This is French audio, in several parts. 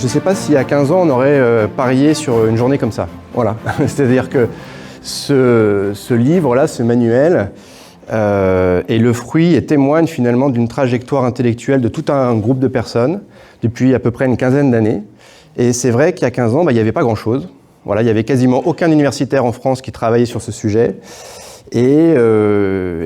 je ne sais pas si à 15 ans, on aurait parié sur une journée comme ça. Voilà. C'est-à-dire que ce livre-là, ce manuel, est le fruit et témoigne finalement d'une trajectoire intellectuelle de tout un groupe de personnes depuis à peu près une quinzaine d'années. Et c'est vrai qu'il y a 15 ans, il n'y avait pas grand-chose. Voilà, il n'y avait quasiment aucun universitaire en France qui travaillait sur ce sujet. Et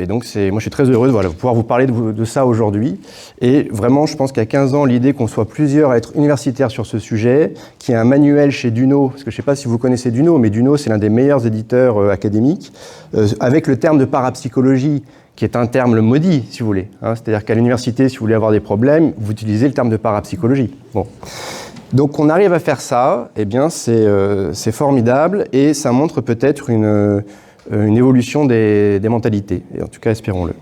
donc, moi, je suis très heureux de pouvoir vous parler de ça aujourd'hui. Et vraiment, je pense qu'à 15 ans, l'idée qu'on soit plusieurs à être universitaires sur ce sujet, qu'il y ait un manuel chez Duno, parce que je ne sais pas si vous connaissez Duno, mais Duno, c'est l'un des meilleurs éditeurs académiques, avec le terme de parapsychologie, qui est un terme maudit, si vous voulez. C'est-à-dire qu'à l'université, si vous voulez avoir des problèmes, vous utilisez le terme de parapsychologie. Bon. Donc, on arrive à faire ça, eh bien, c'est formidable, et ça montre peut-être une évolution des mentalités, et en tout cas, espérons-le.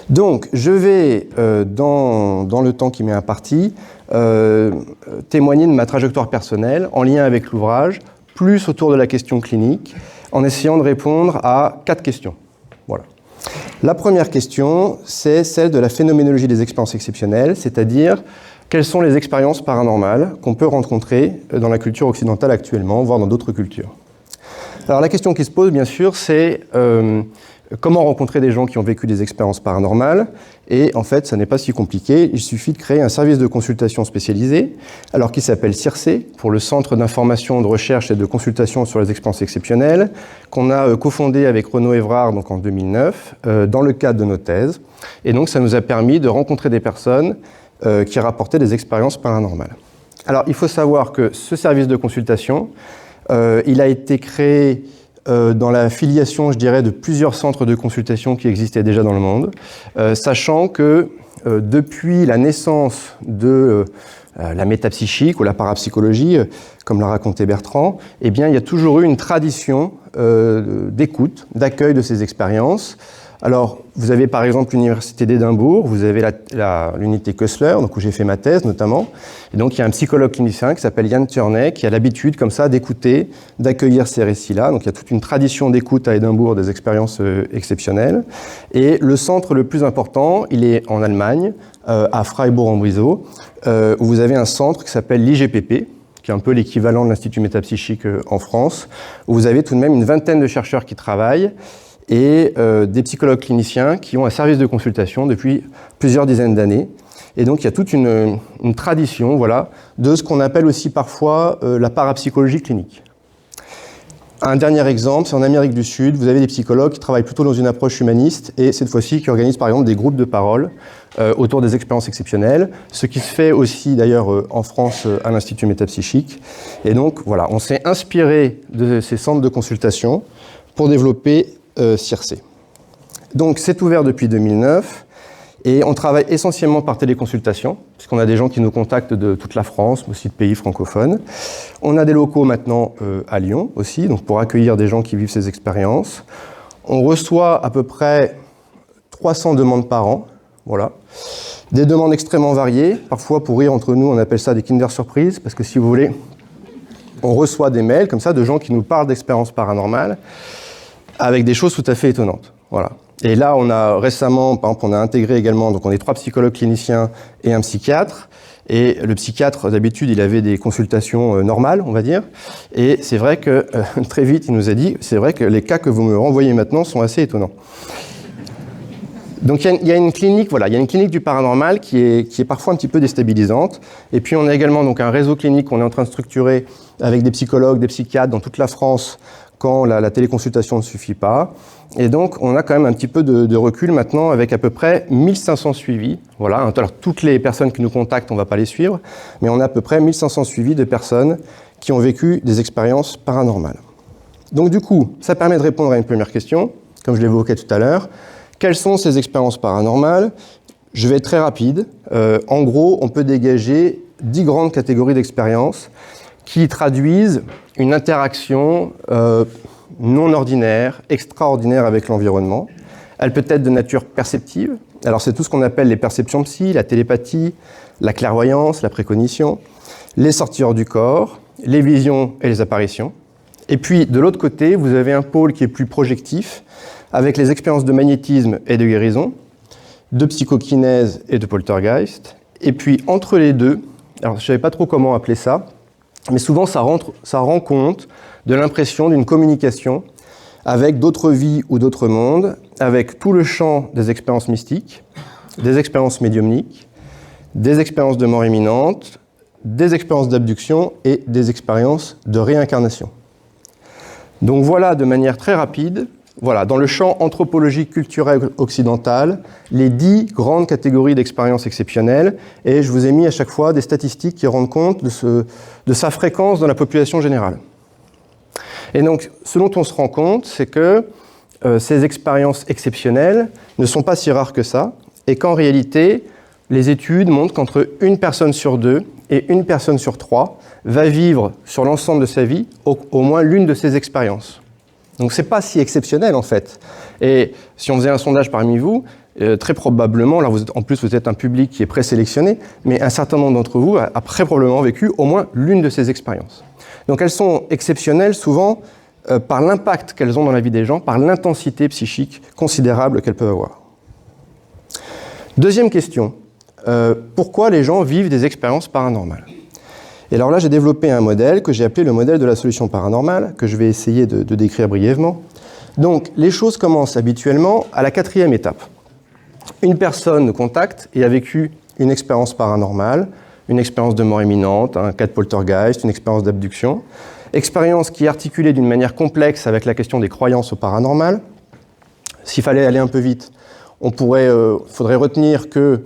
Donc, je vais, dans le temps qui m'est imparti, témoigner de ma trajectoire personnelle en lien avec l'ouvrage, plus autour de la question clinique, en essayant de répondre à 4 questions. Voilà. La première question, c'est celle de la phénoménologie des expériences exceptionnelles, c'est-à-dire quelles sont les expériences paranormales qu'on peut rencontrer dans la culture occidentale actuellement, voire dans d'autres cultures. Alors la question qui se pose, bien sûr, c'est comment rencontrer des gens qui ont vécu des expériences paranormales. Et en fait, ça n'est pas si compliqué. Il suffit de créer un service de consultation spécialisé, alors qui s'appelle CIRCE, pour le Centre d'information, de recherche et de consultation sur les expériences exceptionnelles, qu'on a cofondé avec Renaud Evrard donc en 2009, dans le cadre de nos thèses. Et donc, ça nous a permis de rencontrer des personnes qui rapportaient des expériences paranormales. Alors, il faut savoir que ce service de consultation, il a été créé dans la filiation, je dirais, de plusieurs centres de consultation qui existaient déjà dans le monde, sachant que depuis la naissance de la métapsychique ou la parapsychologie, comme l'a raconté Bertrand, eh bien, il y a toujours eu une tradition d'écoute, d'accueil de ces expériences. Alors, vous avez par exemple l'Université d'Édimbourg, vous avez l'unité Koestler, donc où j'ai fait ma thèse notamment. Et donc, il y a un psychologue clinicien qui s'appelle Yann Turney, qui a l'habitude comme ça d'écouter, d'accueillir ces récits-là. Donc, il y a toute une tradition d'écoute à Édimbourg des expériences exceptionnelles. Et le centre le plus important, il est en Allemagne, à Freiburg-en-Brisau, où vous avez un centre qui s'appelle l'IGPP, qui est un peu l'équivalent de l'Institut métapsychique en France, où vous avez tout de même une vingtaine de chercheurs qui travaillent, et des psychologues cliniciens qui ont un service de consultation depuis plusieurs dizaines d'années. Et donc, il y a toute une tradition, voilà, de ce qu'on appelle aussi parfois la parapsychologie clinique. Un dernier exemple, c'est en Amérique du Sud, vous avez des psychologues qui travaillent plutôt dans une approche humaniste et cette fois-ci qui organisent par exemple des groupes de parole autour des expériences exceptionnelles, ce qui se fait aussi d'ailleurs en France à l'Institut métapsychique. Et donc, voilà, on s'est inspiré de ces centres de consultation pour développer CIRCE. Donc c'est ouvert depuis 2009 et on travaille essentiellement par téléconsultation puisqu'on a des gens qui nous contactent de toute la France, mais aussi de pays francophones. On a des locaux maintenant à Lyon aussi, donc pour accueillir des gens qui vivent ces expériences. On reçoit à peu près 300 demandes par an, voilà. Des demandes extrêmement variées, parfois pour rire entre nous on appelle ça des Kinder Surprise parce que si vous voulez, on reçoit des mails comme ça de gens qui nous parlent d'expériences paranormales avec des choses tout à fait étonnantes. Voilà. Et là, on a récemment, par exemple, on a intégré également, donc on est 3 psychologues cliniciens et un psychiatre. Et le psychiatre, d'habitude, il avait des consultations normales, on va dire. Et c'est vrai que, très vite, il nous a dit, c'est vrai que les cas que vous me renvoyez maintenant sont assez étonnants. Donc il y a une clinique, voilà, il y a une clinique du paranormal qui est parfois un petit peu déstabilisante. Et puis on a également donc un réseau clinique qu'on est en train de structurer avec des psychologues, des psychiatres dans toute la France quand la téléconsultation ne suffit pas. Et donc on a quand même un petit peu de recul maintenant avec à peu près 1500 suivis. Voilà. Alors toutes les personnes qui nous contactent, on ne va pas les suivre, mais on a à peu près 1500 suivis de personnes qui ont vécu des expériences paranormales. Donc du coup, ça permet de répondre à une première question, comme je l'évoquais tout à l'heure. Quelles sont ces expériences paranormales ? Je vais être très rapide. En gros, on peut dégager 10 grandes catégories d'expériences qui traduisent une interaction non ordinaire, extraordinaire avec l'environnement. Elle peut être de nature perceptive. Alors c'est tout ce qu'on appelle les perceptions psy, la télépathie, la clairvoyance, la précognition, les sorties hors du corps, les visions et les apparitions. Et puis de l'autre côté, vous avez un pôle qui est plus projectif, avec les expériences de magnétisme et de guérison, de psychokinèse et de poltergeist. Et puis entre les deux, Alors, je ne savais pas trop comment appeler ça, mais souvent ça rend compte de l'impression d'une communication avec d'autres vies ou d'autres mondes, avec tout le champ des expériences mystiques, des expériences médiumniques, des expériences de mort imminente, des expériences d'abduction et des expériences de réincarnation. Donc voilà, de manière très rapide, voilà, dans le champ anthropologique culturel occidental, les 10 grandes catégories d'expériences exceptionnelles, et je vous ai mis à chaque fois des statistiques qui rendent compte de sa fréquence dans la population générale. Et donc, ce dont on se rend compte, c'est que ces expériences exceptionnelles ne sont pas si rares que ça, et qu'en réalité, les études montrent qu'entre une personne sur 2 et une personne sur 3 va vivre sur l'ensemble de sa vie au moins l'une de ces expériences. Donc c'est pas si exceptionnel en fait. Et si on faisait un sondage parmi vous, très probablement, là en plus vous êtes un public qui est présélectionné, mais un certain nombre d'entre vous a très probablement vécu au moins l'une de ces expériences. Donc elles sont exceptionnelles souvent par l'impact qu'elles ont dans la vie des gens, par l'intensité psychique considérable qu'elles peuvent avoir. Deuxième question, pourquoi les gens vivent des expériences paranormales ? Et alors là, j'ai développé un modèle que j'ai appelé le modèle de la solution paranormale, que je vais essayer de décrire brièvement. Donc, les choses commencent habituellement à la 4e étape. Une personne nous contacte et a vécu une expérience paranormale, une expérience de mort imminente, un cas de poltergeist, une expérience d'abduction. Expérience qui est articulée d'une manière complexe avec la question des croyances au paranormal. S'il fallait aller un peu vite, faudrait retenir que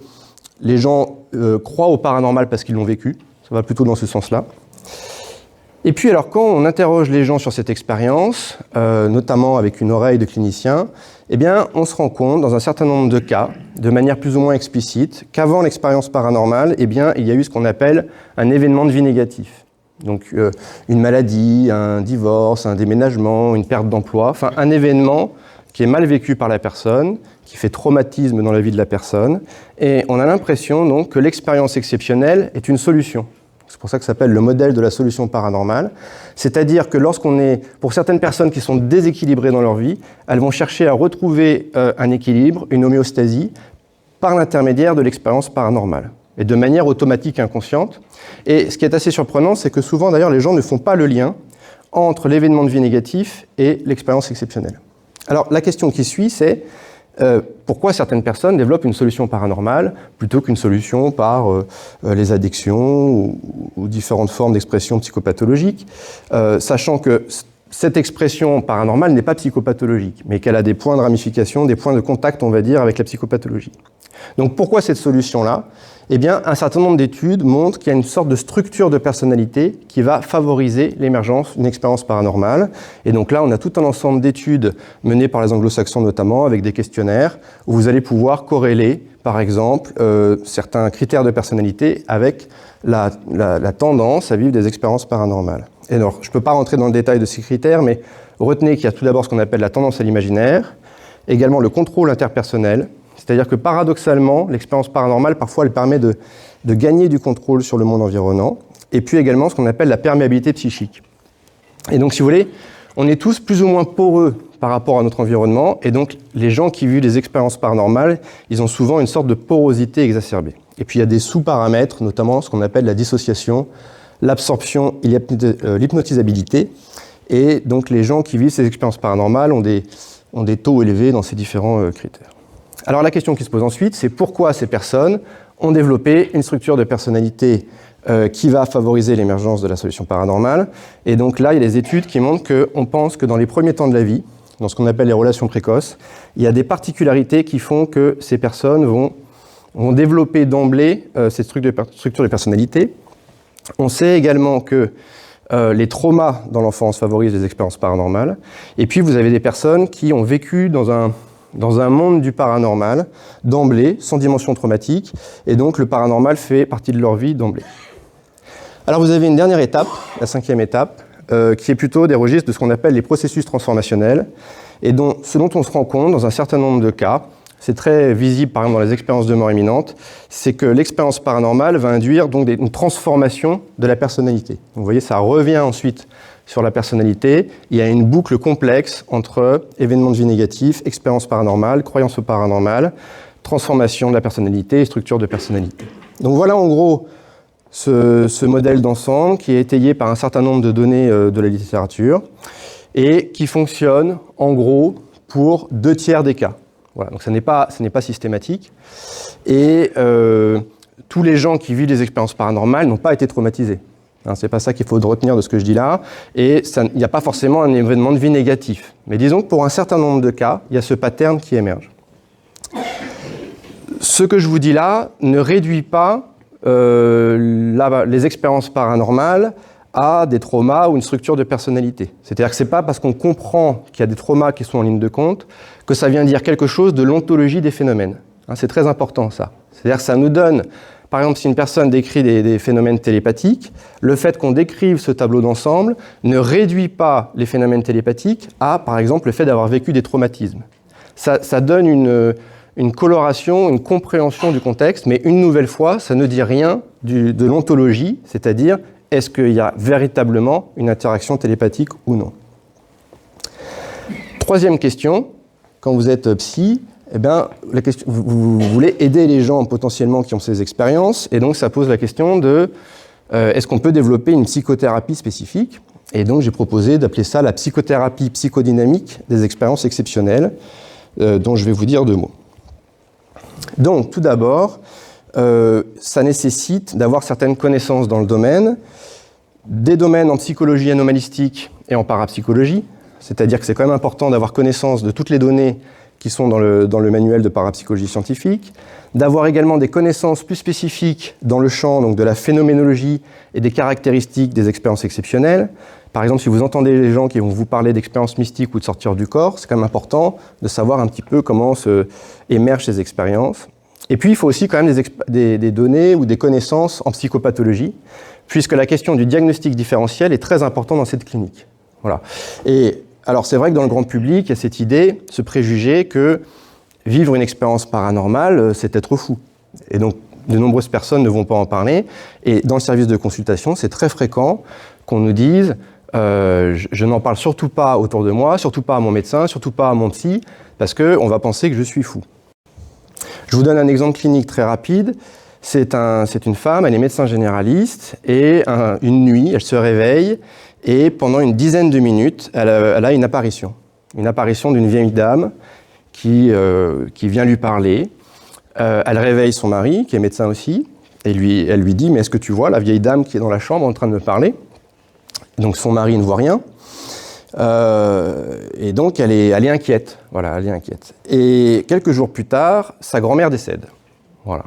les gens croient au paranormal parce qu'ils l'ont vécu. Ça va plutôt dans ce sens-là. Et puis alors quand on interroge les gens sur cette expérience, notamment avec une oreille de clinicien, eh bien on se rend compte dans un certain nombre de cas, de manière plus ou moins explicite, qu'avant l'expérience paranormale, eh bien il y a eu ce qu'on appelle un événement de vie négatif. Donc une maladie, un divorce, un déménagement, une perte d'emploi, enfin un événement qui est mal vécu par la personne, qui fait traumatisme dans la vie de la personne, et on a l'impression donc que l'expérience exceptionnelle est une solution. C'est pour ça que ça s'appelle le modèle de la solution paranormale. C'est-à-dire que pour certaines personnes qui sont déséquilibrées dans leur vie, elles vont chercher à retrouver un équilibre, une homéostasie, par l'intermédiaire de l'expérience paranormale, et de manière automatique et inconsciente. Et ce qui est assez surprenant, c'est que souvent d'ailleurs les gens ne font pas le lien entre l'événement de vie négatif et l'expérience exceptionnelle. Alors la question qui suit, c'est pourquoi certaines personnes développent une solution paranormale plutôt qu'une solution par les addictions ou différentes formes d'expression psychopathologique, sachant que cette expression paranormale n'est pas psychopathologique, mais qu'elle a des points de ramification, des points de contact, on va dire, avec la psychopathologie. Donc pourquoi cette solution-là ? Eh bien, un certain nombre d'études montrent qu'il y a une sorte de structure de personnalité qui va favoriser l'émergence d'une expérience paranormale. Et donc là, on a tout un ensemble d'études menées par les anglo-saxons notamment, avec des questionnaires, où vous allez pouvoir corréler, par exemple, certains critères de personnalité avec la tendance à vivre des expériences paranormales. Et alors, je ne peux pas rentrer dans le détail de ces critères, mais retenez qu'il y a tout d'abord ce qu'on appelle la tendance à l'imaginaire, également le contrôle interpersonnel. C'est-à-dire que paradoxalement, l'expérience paranormale, parfois, elle permet de gagner du contrôle sur le monde environnant, et puis également ce qu'on appelle la perméabilité psychique. Et donc, si vous voulez, on est tous plus ou moins poreux par rapport à notre environnement, et donc les gens qui vivent des expériences paranormales, ils ont souvent une sorte de porosité exacerbée. Et puis il y a des sous-paramètres, notamment ce qu'on appelle la dissociation, l'absorption et l'hypnotisabilité, et donc les gens qui vivent ces expériences paranormales ont des taux élevés dans ces différents critères. Alors la question qui se pose ensuite, c'est pourquoi ces personnes ont développé une structure de personnalité qui va favoriser l'émergence de la solution paranormale. Et donc là, il y a des études qui montrent qu'on pense que dans les premiers temps de la vie, dans ce qu'on appelle les relations précoces, il y a des particularités qui font que ces personnes vont développer d'emblée cette structure de personnalité. On sait également que les traumas dans l'enfance favorisent les expériences paranormales. Et puis vous avez des personnes qui ont vécu dans un monde du paranormal, d'emblée, sans dimension traumatique, et donc le paranormal fait partie de leur vie d'emblée. Alors vous avez une dernière étape, la 5e étape, qui est plutôt des registres de ce qu'on appelle les processus transformationnels, et ce dont on se rend compte dans un certain nombre de cas, c'est très visible par exemple dans les expériences de mort imminente, c'est que l'expérience paranormale va induire donc une transformation de la personnalité. Donc, vous voyez, ça revient ensuite sur la personnalité, il y a une boucle complexe entre événements de vie négatifs, expérience paranormale, croyance au paranormal, transformation de la personnalité et structure de personnalité. Donc voilà en gros ce modèle d'ensemble qui est étayé par un certain nombre de données de la littérature et qui fonctionne en gros pour 2/3 des cas. Voilà, donc ce n'est pas systématique. Et tous les gens qui vivent des expériences paranormales n'ont pas été traumatisés. Hein, c'est pas ça qu'il faut retenir de ce que je dis là. Et il n'y a pas forcément un événement de vie négatif. Mais disons que pour un certain nombre de cas, il y a ce pattern qui émerge. Ce que je vous dis là ne réduit pas les expériences paranormales à des traumas ou une structure de personnalité. C'est-à-dire que ce n'est pas parce qu'on comprend qu'il y a des traumas qui sont en ligne de compte que ça vient dire quelque chose de l'ontologie des phénomènes. Hein, c'est très important ça. C'est-à-dire que ça nous donne, par exemple, si une personne décrit des phénomènes télépathique, le fait qu'on décrive ce tableau d'ensemble ne réduit pas les phénomènes télépathiques à, par exemple, le fait d'avoir vécu des traumatismes. Ça donne une coloration, une compréhension du contexte, mais une nouvelle fois, ça ne dit rien de l'ontologie, c'est-à-dire est-ce qu'il y a véritablement une interaction télépathique ou non. Troisième question, quand vous êtes psy, eh bien, vous voulez aider les gens potentiellement qui ont ces expériences, et donc ça pose la question de est-ce qu'on peut développer une psychothérapie spécifique? Et donc j'ai proposé d'appeler ça la psychothérapie psychodynamique des expériences exceptionnelles, dont je vais vous dire 2 mots. Donc, tout d'abord, ça nécessite d'avoir certaines connaissances dans le domaine, des domaines en psychologie anomalistique et en parapsychologie, c'est-à-dire que c'est quand même important d'avoir connaissance de toutes les données qui sont dans le manuel de parapsychologie scientifique, d'avoir également des connaissances plus spécifiques dans le champ donc de la phénoménologie et des caractéristiques des expériences exceptionnelles. Par exemple, si vous entendez les gens qui vont vous parler d'expériences mystiques ou de sortir du corps, c'est quand même important de savoir un petit peu comment émergent ces expériences. Et puis, il faut aussi quand même des données ou des connaissances en psychopathologie, puisque la question du diagnostic différentiel est très importante dans cette clinique. Voilà. Et alors, c'est vrai que dans le grand public, il y a cette idée, ce préjugé que vivre une expérience paranormale, c'est être fou. Et donc, de nombreuses personnes ne vont pas en parler. Et dans le service de consultation, c'est très fréquent qu'on nous dise je n'en parle surtout pas autour de moi, surtout pas à mon médecin, surtout pas à mon psy, parce qu'on va penser que je suis fou. Je vous donne un exemple clinique très rapide. C'est une femme, elle est médecin généraliste, et une nuit, elle se réveille, et pendant une dizaine de minutes, elle a une apparition d'une vieille dame qui vient lui parler. Elle réveille son mari, qui est médecin aussi, et elle lui dit « Mais est-ce que tu vois la vieille dame qui est dans la chambre en train de me parler ?» Donc son mari ne voit rien, et donc elle est inquiète. Voilà, elle est inquiète. Et quelques jours plus tard, sa grand-mère décède. Voilà.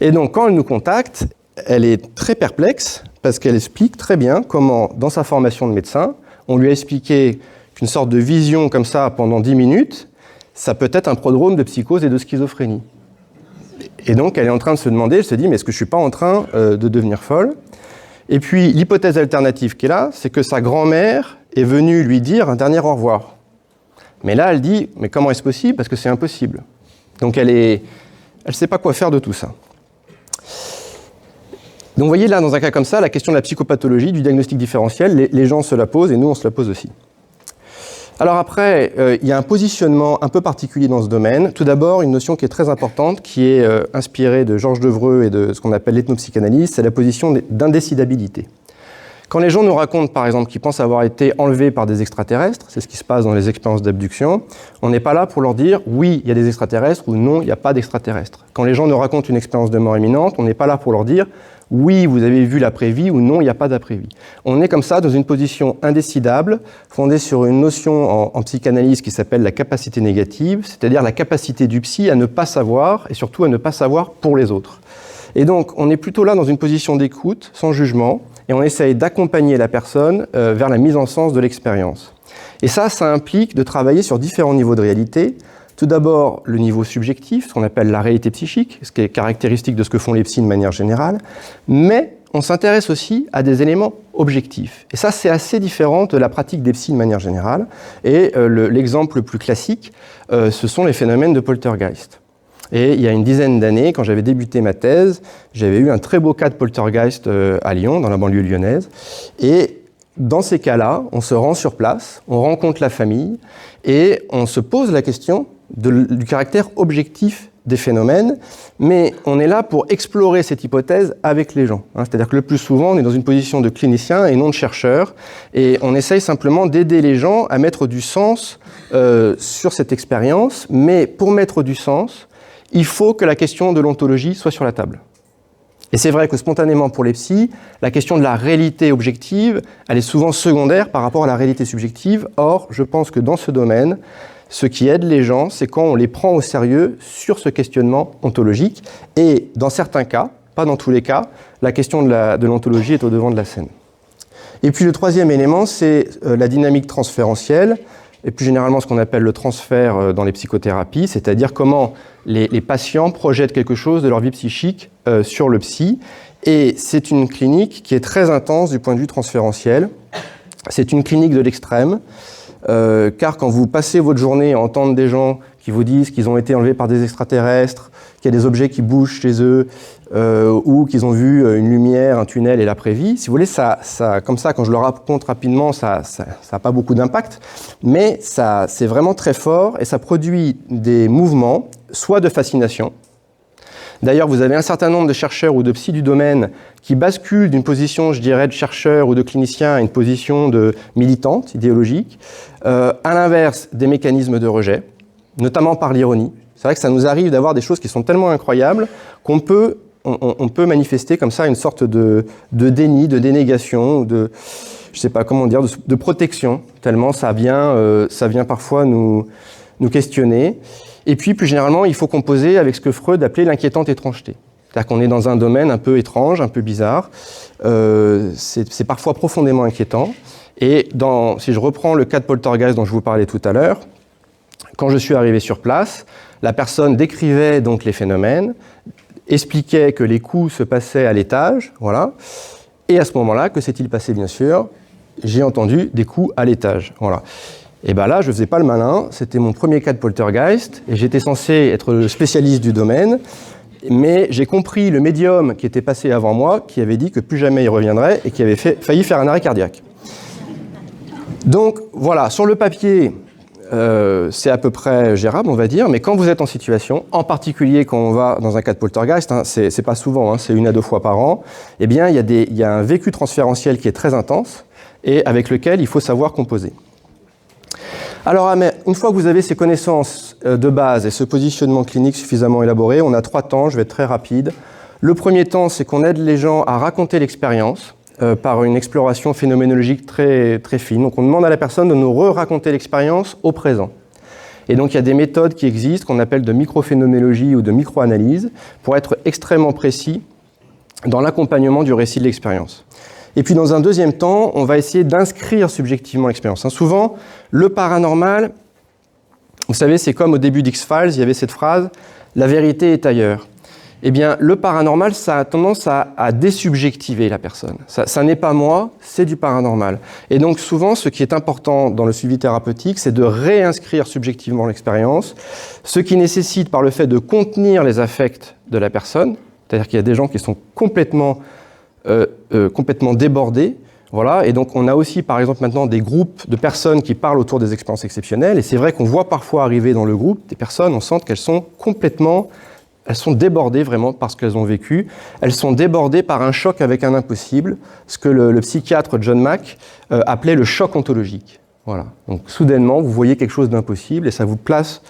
Et donc quand elle nous contacte, elle est très perplexe, parce qu'elle explique très bien comment, dans sa formation de médecin, on lui a expliqué qu'une sorte de vision comme ça pendant 10 minutes, ça peut être un prodrome de psychose et de schizophrénie. Et donc elle est en train de se demander, elle se dit, mais est-ce que je ne suis pas en train de devenir folle ? Et puis l'hypothèse alternative qui est là, c'est que sa grand-mère est venue lui dire un dernier au revoir. Mais là, elle dit, mais comment est-ce possible ? Parce que c'est impossible. Donc elle ne sait pas quoi faire de tout ça. Donc vous voyez là, dans un cas comme ça, la question de la psychopathologie, du diagnostic différentiel, les gens se la posent et nous, on se la pose aussi. Alors après, il y a un positionnement un peu particulier dans ce domaine. Tout d'abord, une notion qui est très importante, qui est inspirée de Georges Devreux et de ce qu'on appelle l'ethnopsychanalyse, c'est la position d'indécidabilité. Quand les gens nous racontent, par exemple, qu'ils pensent avoir été enlevés par des extraterrestres, c'est ce qui se passe dans les expériences d'abduction, on n'est pas là pour leur dire « oui, il y a des extraterrestres » ou « non, il n'y a pas d'extraterrestres ». Quand les gens nous racontent une expérience de mort imminente, on n'est pas là pour leur dire « oui, vous avez vu l'après-vie » ou « non, il n'y a pas d'après-vie ». On est comme ça dans une position indécidable, fondée sur une notion en psychanalyse qui s'appelle la capacité négative, c'est-à-dire la capacité du psy à ne pas savoir, et surtout à ne pas savoir pour les autres. Et donc, on est plutôt là dans une position d'écoute, sans jugement, et on essaye d'accompagner la personne vers la mise en sens de l'expérience. Et ça implique de travailler sur différents niveaux de réalité. Tout d'abord, le niveau subjectif, ce qu'on appelle la réalité psychique, ce qui est caractéristique de ce que font les psys de manière générale, mais on s'intéresse aussi à des éléments objectifs. Et ça, c'est assez différent de la pratique des psys de manière générale. Et l'exemple le plus classique, ce sont les phénomènes de poltergeist. Et il y a une dizaine d'années, quand j'avais débuté ma thèse, j'avais eu un très beau cas de poltergeist à Lyon, dans la banlieue lyonnaise. Et dans ces cas-là, on se rend sur place, on rencontre la famille et on se pose la question du caractère objectif des phénomènes, mais on est là pour explorer cette hypothèse avec les gens. C'est-à-dire que le plus souvent, on est dans une position de clinicien et non de chercheur, et on essaye simplement d'aider les gens à mettre du sens sur cette expérience, mais pour mettre du sens, il faut que la question de l'ontologie soit sur la table. Et c'est vrai que spontanément pour les psys, la question de la réalité objective, elle est souvent secondaire par rapport à la réalité subjective. Or, je pense que dans ce domaine, ce qui aide les gens, c'est quand on les prend au sérieux sur ce questionnement ontologique. Et dans certains cas, pas dans tous les cas, la question de l'ontologie est au devant de la scène. Et puis le troisième élément, c'est la dynamique transférentielle, et plus généralement ce qu'on appelle le transfert dans les psychothérapies, c'est-à-dire comment les patients projettent quelque chose de leur vie psychique sur le psy. Et c'est une clinique qui est très intense du point de vue transférentiel. C'est une clinique de l'extrême, car quand vous passez votre journée à entendre des gens qui vous disent qu'ils ont été enlevés par des extraterrestres, qu'il y a des objets qui bougent chez eux, ou qu'ils ont vu une lumière, un tunnel et l'après-vie, si vous voulez, ça, comme ça, quand je le raconte rapidement, ça n'a pas beaucoup d'impact, mais c'est vraiment très fort et ça produit des mouvements, soit de fascination. D'ailleurs, vous avez un certain nombre de chercheurs ou de psy du domaine qui basculent d'une position, je dirais, de chercheur ou de clinicien à une position de militante, idéologique, à l'inverse des mécanismes de rejet, notamment par l'ironie. C'est vrai que ça nous arrive d'avoir des choses qui sont tellement incroyables qu'on peut manifester comme ça une sorte de déni, de dénégation, de, je ne sais pas comment dire, de protection, tellement ça vient parfois nous questionner. Et puis, plus généralement, il faut composer avec ce que Freud appelait l'inquiétante étrangeté. C'est-à-dire qu'on est dans un domaine un peu étrange, un peu bizarre. C'est parfois profondément inquiétant. Et si je reprends le cas de Poltergeist dont je vous parlais tout à l'heure, quand je suis arrivé sur place, la personne décrivait donc les phénomènes, expliquait que les coups se passaient à l'étage, voilà. Et à ce moment-là, que s'est-il passé, bien sûr? J'ai entendu des coups à l'étage, voilà. Et bien là, je ne faisais pas le malin, c'était mon premier cas de poltergeist, et j'étais censé être le spécialiste du domaine, mais j'ai compris le médium qui était passé avant moi, qui avait dit que plus jamais il reviendrait, et qui avait failli faire un arrêt cardiaque. Donc voilà, sur le papier, c'est à peu près gérable, on va dire, mais quand vous êtes en situation, en particulier quand on va dans un cas de poltergeist, c'est pas souvent, c'est 1 à 2 fois par an, eh bien il y a un vécu transférentiel qui est très intense, et avec lequel il faut savoir composer. Alors, une fois que vous avez ces connaissances de base et ce positionnement clinique suffisamment élaboré, on a 3 temps, je vais être très rapide. Le premier temps, c'est qu'on aide les gens à raconter l'expérience par une exploration phénoménologique très, très fine. Donc, on demande à la personne de nous raconter l'expérience au présent. Et donc, il y a des méthodes qui existent, qu'on appelle de microphénoménologie ou de microanalyse, pour être extrêmement précis dans l'accompagnement du récit de l'expérience. Et puis dans un deuxième temps, on va essayer d'inscrire subjectivement l'expérience. Souvent, le paranormal, vous savez, c'est comme au début d'X-Files, il y avait cette phrase « la vérité est ailleurs ». Eh bien, le paranormal, ça a tendance à désubjectiver la personne. Ça n'est pas moi, c'est du paranormal. Et donc souvent, ce qui est important dans le suivi thérapeutique, c'est de réinscrire subjectivement l'expérience, ce qui nécessite par le fait de contenir les affects de la personne, c'est-à-dire qu'il y a des gens qui sont complètement débordés. Voilà. Et donc on a aussi par exemple maintenant des groupes de personnes qui parlent autour des expériences exceptionnelles, et c'est vrai qu'on voit parfois arriver dans le groupe des personnes, on sent qu'elles sont débordées vraiment par ce qu'elles ont vécu, elles sont débordées par un choc avec un impossible, ce que le psychiatre John Mack appelait le choc ontologique. Voilà. Donc soudainement vous voyez quelque chose d'impossible et ça vous place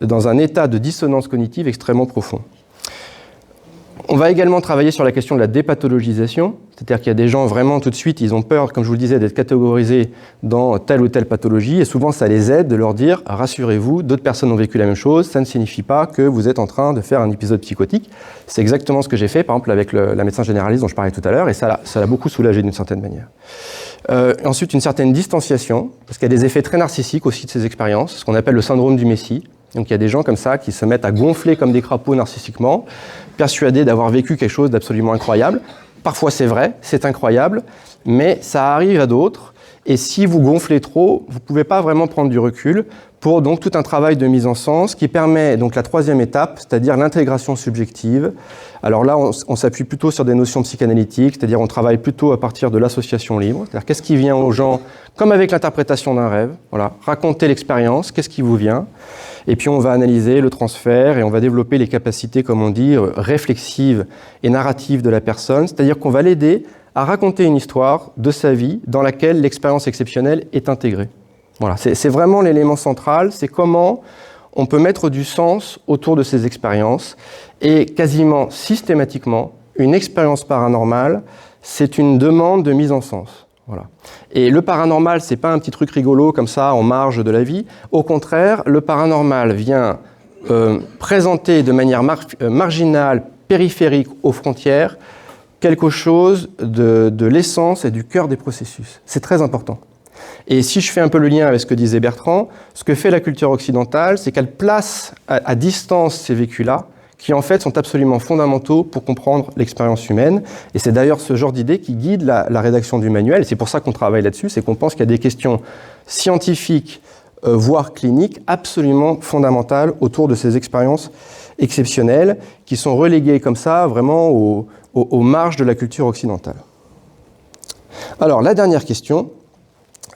dans un état de dissonance cognitive extrêmement profond. On va également travailler sur la question de la dépathologisation, c'est-à-dire qu'il y a des gens vraiment tout de suite, ils ont peur, comme je vous le disais, d'être catégorisés dans telle ou telle pathologie, et souvent ça les aide de leur dire « rassurez-vous, d'autres personnes ont vécu la même chose, ça ne signifie pas que vous êtes en train de faire un épisode psychotique ». C'est exactement ce que j'ai fait, par exemple, avec la médecin généraliste dont je parlais tout à l'heure, et ça l'a beaucoup soulagé d'une certaine manière. Ensuite, une certaine distanciation, parce qu'il y a des effets très narcissiques aussi de ces expériences, ce qu'on appelle le syndrome du Messie. Donc il y a des gens comme ça qui se mettent à gonfler comme des crapauds narcissiquement, persuadés d'avoir vécu quelque chose d'absolument incroyable. Parfois c'est vrai, c'est incroyable, mais ça arrive à d'autres. Et si vous gonflez trop, vous ne pouvez pas vraiment prendre du recul pour donc tout un travail de mise en sens qui permet donc la troisième étape, c'est-à-dire l'intégration subjective. Alors là, on s'appuie plutôt sur des notions psychanalytiques, c'est-à-dire on travaille plutôt à partir de l'association libre, c'est-à-dire qu'est-ce qui vient aux gens, comme avec l'interprétation d'un rêve, voilà, racontez l'expérience, qu'est-ce qui vous vient. Et puis on va analyser le transfert et on va développer les capacités, comme on dit, réflexives et narratives de la personne, c'est-à-dire qu'on va l'aider à raconter une histoire de sa vie dans laquelle l'expérience exceptionnelle est intégrée. Voilà, c'est vraiment l'élément central, c'est comment on peut mettre du sens autour de ces expériences. Et quasiment systématiquement, une expérience paranormale, c'est une demande de mise en sens. Voilà. Et le paranormal, c'est pas un petit truc rigolo comme ça en marge de la vie. Au contraire, le paranormal vient présenter de manière marginale, périphérique, aux frontières, quelque chose de l'essence et du cœur des processus. C'est très important. Et si je fais un peu le lien avec ce que disait Bertrand, ce que fait la culture occidentale, c'est qu'elle place à distance ces vécus-là, qui en fait sont absolument fondamentaux pour comprendre l'expérience humaine. Et c'est d'ailleurs ce genre d'idée qui guide la rédaction du manuel. Et c'est pour ça qu'on travaille là-dessus, c'est qu'on pense qu'il y a des questions scientifiques, voire cliniques, absolument fondamentales autour de ces expériences exceptionnelles, qui sont reléguées comme ça vraiment aux marges de la culture occidentale. Alors, la dernière question,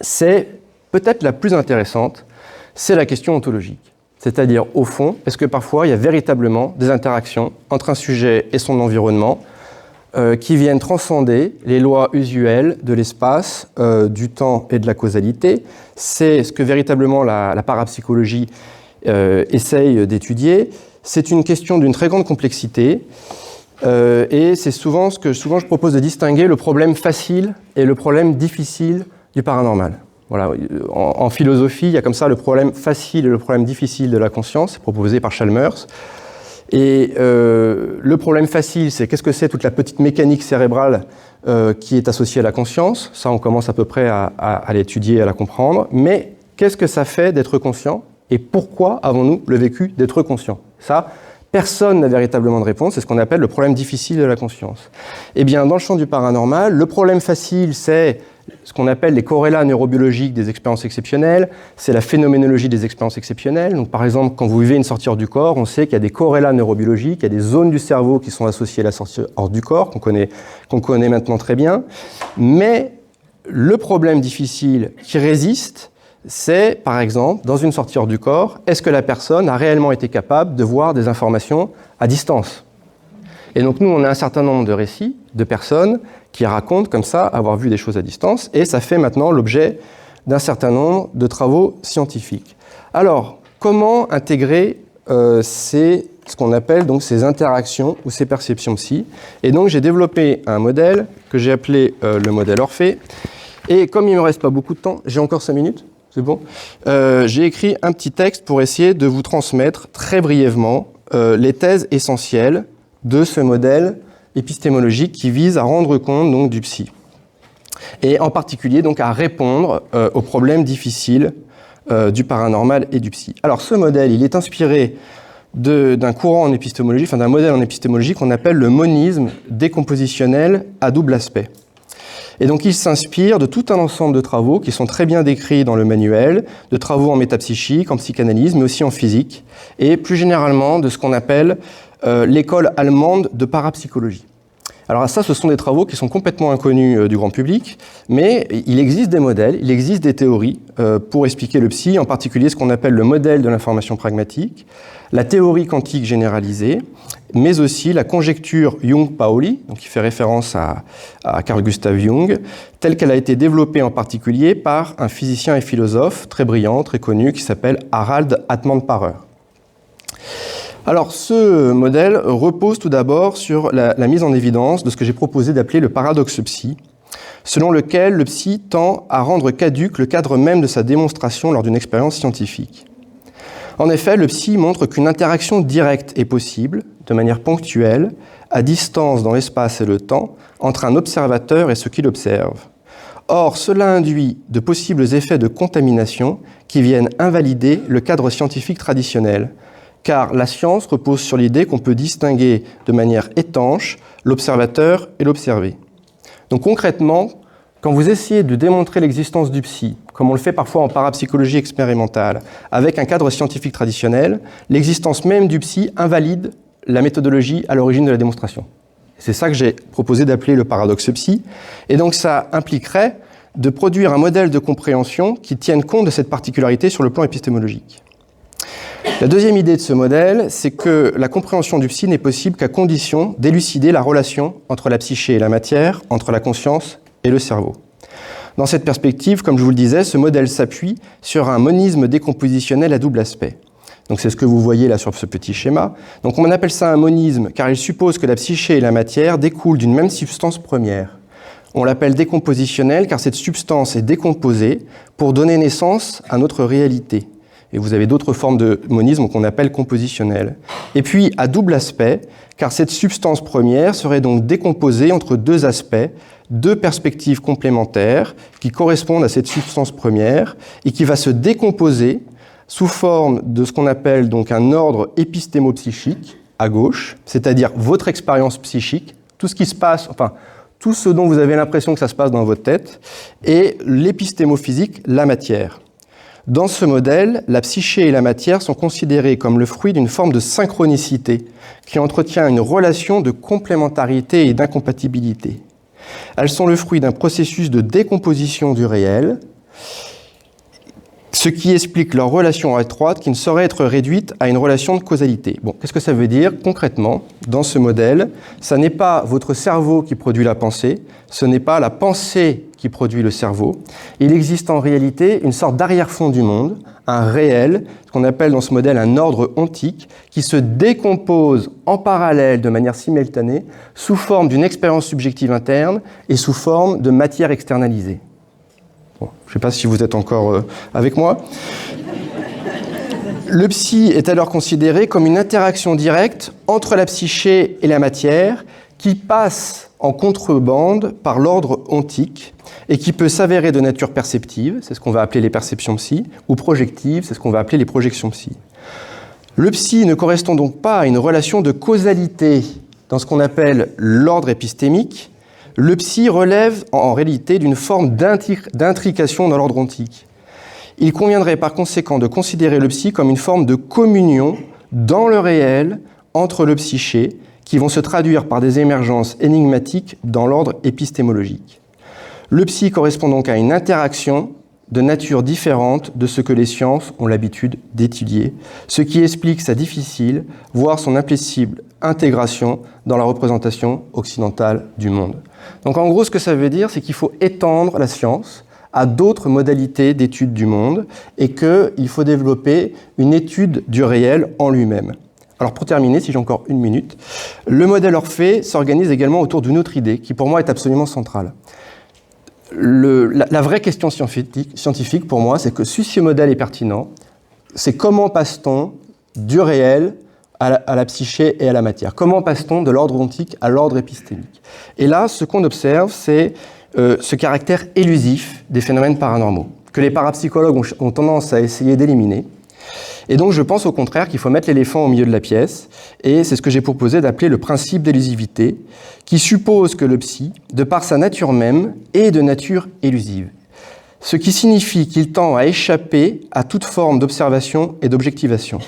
c'est peut-être la plus intéressante, c'est la question ontologique. C'est-à-dire, au fond, est-ce que parfois il y a véritablement des interactions entre un sujet et son environnement qui viennent transcender les lois usuelles de l'espace, du temps et de la causalité? C'est ce que véritablement la parapsychologie essaye d'étudier. C'est une question d'une très grande complexité et c'est souvent ce que je propose de distinguer le problème facile et le problème difficile du paranormal. Voilà. En philosophie, il y a comme ça le problème facile et le problème difficile de la conscience, proposé par Chalmers. Et le problème facile, c'est qu'est-ce que c'est toute la petite mécanique cérébrale qui est associée à la conscience. Ça, on commence à peu près à l'étudier, à la comprendre. Mais qu'est-ce que ça fait d'être conscient et pourquoi avons-nous le vécu d'être conscient? Ça, personne n'a véritablement de réponse. C'est ce qu'on appelle le problème difficile de la conscience. Eh bien, dans le champ du paranormal, le problème facile, c'est ce qu'on appelle les corrélats neurobiologiques des expériences exceptionnelles, c'est la phénoménologie des expériences exceptionnelles. Donc, par exemple, quand vous vivez une sortie hors du corps, on sait qu'il y a des corrélats neurobiologiques, il y a des zones du cerveau qui sont associées à la sortie hors du corps, qu'on connaît maintenant très bien. Mais le problème difficile qui résiste, c'est, par exemple, dans une sortie hors du corps, est-ce que la personne a réellement été capable de voir des informations à distance? Et donc, nous, on a un certain nombre de récits de personnes qui racontent comme ça avoir vu des choses à distance, et ça fait maintenant l'objet d'un certain nombre de travaux scientifiques. Alors, comment intégrer ce qu'on appelle donc ces interactions ou ces perceptions psy? Et donc, j'ai développé un modèle que j'ai appelé le modèle Orphée, et comme il ne me reste pas beaucoup de temps, j'ai encore 5 minutes, c'est bon, j'ai écrit un petit texte pour essayer de vous transmettre très brièvement les thèses essentielles de ce modèle épistémologique qui vise à rendre compte donc, du psy. Et en particulier donc, à répondre aux problèmes difficiles du paranormal et du psy. Alors ce modèle, il est inspiré d'un courant en épistémologie, enfin d'un modèle en épistémologie qu'on appelle le monisme décompositionnel à double aspect. Et donc il s'inspire de tout un ensemble de travaux qui sont très bien décrits dans le manuel, de travaux en métapsychique, en psychanalyse, mais aussi en physique, et plus généralement de ce qu'on appelle l'école allemande de parapsychologie. Alors ça, ce sont des travaux qui sont complètement inconnus du grand public, mais il existe des modèles, il existe des théories pour expliquer le psy, en particulier ce qu'on appelle le modèle de l'information pragmatique, la théorie quantique généralisée, mais aussi la conjecture Jung-Pauli, donc qui fait référence à Carl Gustav Jung, telle qu'elle a été développée en particulier par un physicien et philosophe très brillant, très connu, qui s'appelle Harald Hartmann-Parrer. Alors, ce modèle repose tout d'abord sur la mise en évidence de ce que j'ai proposé d'appeler le paradoxe psy, selon lequel le psy tend à rendre caduc le cadre même de sa démonstration lors d'une expérience scientifique. En effet, le psy montre qu'une interaction directe est possible, de manière ponctuelle, à distance dans l'espace et le temps, entre un observateur et ce qu'il observe. Or, cela induit de possibles effets de contamination qui viennent invalider le cadre scientifique traditionnel, car la science repose sur l'idée qu'on peut distinguer de manière étanche l'observateur et l'observé. Donc concrètement, quand vous essayez de démontrer l'existence du psy, comme on le fait parfois en parapsychologie expérimentale, avec un cadre scientifique traditionnel, l'existence même du psy invalide la méthodologie à l'origine de la démonstration. C'est ça que j'ai proposé d'appeler le paradoxe psy, et donc ça impliquerait de produire un modèle de compréhension qui tienne compte de cette particularité sur le plan épistémologique. La deuxième idée de ce modèle, c'est que la compréhension du psy n'est possible qu'à condition d'élucider la relation entre la psyché et la matière, entre la conscience et le cerveau. Dans cette perspective, comme je vous le disais, ce modèle s'appuie sur un monisme décompositionnel à double aspect. Donc c'est ce que vous voyez là sur ce petit schéma. Donc on appelle ça un monisme car il suppose que la psyché et la matière découlent d'une même substance première. On l'appelle décompositionnel car cette substance est décomposée pour donner naissance à notre réalité. Et vous avez d'autres formes de monisme qu'on appelle compositionnel. Et puis à double aspect, car cette substance première serait donc décomposée entre deux aspects, deux perspectives complémentaires qui correspondent à cette substance première et qui va se décomposer sous forme de ce qu'on appelle donc un ordre épistémopsychique à gauche, c'est-à-dire votre expérience psychique, tout ce qui se passe, enfin tout ce dont vous avez l'impression que ça se passe dans votre tête, et l'épistémophysique, la matière. Dans ce modèle, la psyché et la matière sont considérées comme le fruit d'une forme de synchronicité qui entretient une relation de complémentarité et d'incompatibilité. Elles sont le fruit d'un processus de décomposition du réel, ce qui explique leur relation étroite qui ne saurait être réduite à une relation de causalité. Bon, qu'est-ce que ça veut dire concrètement dans ce modèle? Ça n'est pas votre cerveau qui produit la pensée, ce n'est pas la pensée qui produit le cerveau. Il existe en réalité une sorte d'arrière-fond du monde, un réel, ce qu'on appelle dans ce modèle un ordre ontique, qui se décompose en parallèle de manière simultanée sous forme d'une expérience subjective interne et sous forme de matière externalisée. Bon, je ne sais pas si vous êtes encore avec moi. Le psy est alors considéré comme une interaction directe entre la psyché et la matière qui passe en contrebande par l'ordre ontique et qui peut s'avérer de nature perceptive, c'est ce qu'on va appeler les perceptions psy, ou projective, c'est ce qu'on va appeler les projections psy. Le psy ne correspond donc pas à une relation de causalité dans ce qu'on appelle l'ordre épistémique. Le psy relève en réalité d'une forme d'intrication dans l'ordre ontique. Il conviendrait par conséquent de considérer le psy comme une forme de communion dans le réel entre le psyché, qui vont se traduire par des émergences énigmatiques dans l'ordre épistémologique. Le psy correspond donc à une interaction de nature différente de ce que les sciences ont l'habitude d'étudier, ce qui explique sa difficile, voire son impossible intégration dans la représentation occidentale du monde. Donc en gros, ce que ça veut dire, c'est qu'il faut étendre la science à d'autres modalités d'étude du monde et qu'il faut développer une étude du réel en lui-même. Alors pour terminer, si j'ai encore une minute, le modèle Orphée s'organise également autour d'une autre idée qui pour moi est absolument centrale. La vraie question scientifique pour moi, c'est que si ce modèle est pertinent, c'est comment passe-t-on du réel à la psyché et à la matière? Comment passe-t-on de l'ordre ontique à l'ordre épistémique? Et là, ce qu'on observe, c'est ce caractère élusif des phénomènes paranormaux, que les parapsychologues ont tendance à essayer d'éliminer. Et donc je pense au contraire qu'il faut mettre l'éléphant au milieu de la pièce, et c'est ce que j'ai proposé d'appeler le principe d'élusivité, qui suppose que le psy, de par sa nature même, est de nature élusive. Ce qui signifie qu'il tend à échapper à toute forme d'observation et d'objectivation.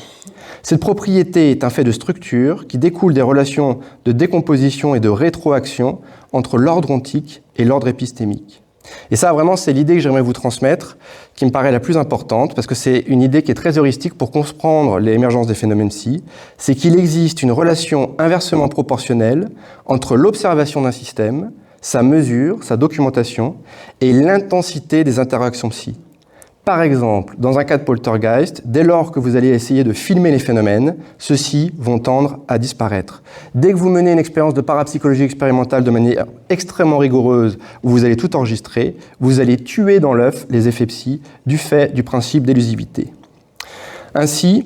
Cette propriété est un fait de structure qui découle des relations de décomposition et de rétroaction entre l'ordre ontique et l'ordre épistémique. Et ça, vraiment, c'est l'idée que j'aimerais vous transmettre, qui me paraît la plus importante, parce que c'est une idée qui est très heuristique pour comprendre l'émergence des phénomènes psy, c'est qu'il existe une relation inversement proportionnelle entre l'observation d'un système, sa mesure, sa documentation, et l'intensité des interactions psy. Par exemple, dans un cas de poltergeist, dès lors que vous allez essayer de filmer les phénomènes, ceux-ci vont tendre à disparaître. Dès que vous menez une expérience de parapsychologie expérimentale de manière extrêmement rigoureuse, où vous allez tout enregistrer, vous allez tuer dans l'œuf les effets psy du fait du principe d'élusivité. Ainsi,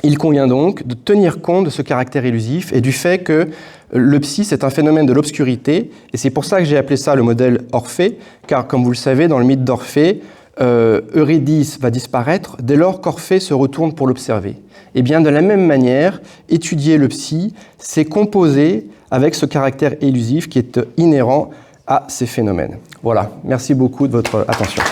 il convient donc de tenir compte de ce caractère élusif et du fait que le psy, c'est un phénomène de l'obscurité, et c'est pour ça que j'ai appelé ça le modèle Orphée, car comme vous le savez, dans le mythe d'Orphée, Eurydice va disparaître dès lors qu'Orphée se retourne pour l'observer. Et bien de la même manière, étudier le psy, c'est composer avec ce caractère élusif qui est inhérent à ces phénomènes. Voilà, merci beaucoup de votre attention.